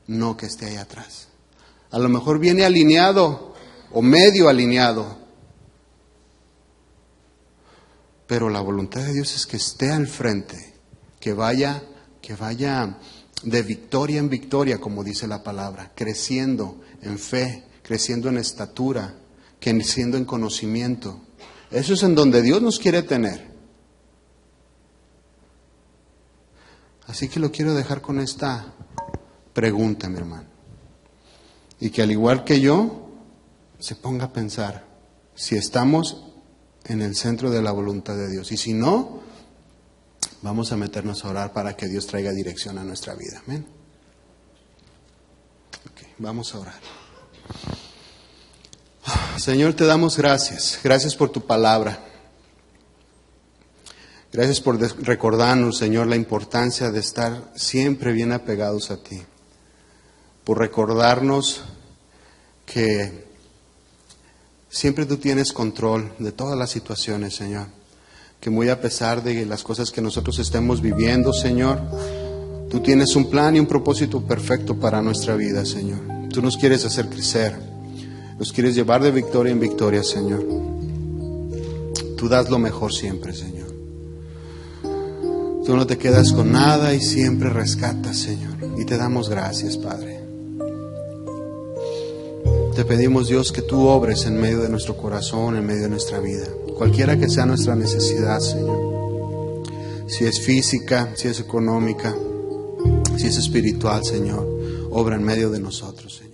no que esté allá atrás. A lo mejor viene alineado o medio alineado, pero la voluntad de Dios es que esté al frente, que vaya de victoria en victoria, como dice la palabra, creciendo en fe, creciendo en estatura, creciendo en conocimiento. Eso es en donde Dios nos quiere tener. Así que lo quiero dejar con esta pregunta, mi hermano. Y que al igual que yo, se ponga a pensar si estamos en el centro de la voluntad de Dios. Y si no, vamos a meternos a orar para que Dios traiga dirección a nuestra vida. Amén. Okay, vamos a orar. Señor, te damos gracias. Gracias por tu palabra. Gracias por recordarnos, Señor, la importancia de estar siempre bien apegados a ti. Por recordarnos que siempre tú tienes control de todas las situaciones, Señor. Que muy a pesar de las cosas que nosotros estemos viviendo, Señor, tú tienes un plan y un propósito perfecto para nuestra vida, Señor. Tú nos quieres hacer crecer, nos quieres llevar de victoria en victoria, Señor. Tú das lo mejor siempre, Señor. Tú no te quedas con nada y siempre rescatas, Señor. Y te damos gracias, Padre. Te pedimos, Dios, que tú obres en medio de nuestro corazón, en medio de nuestra vida. Cualquiera que sea nuestra necesidad, Señor. Si es física, si es económica, si es espiritual, Señor. Obra en medio de nosotros, Señor.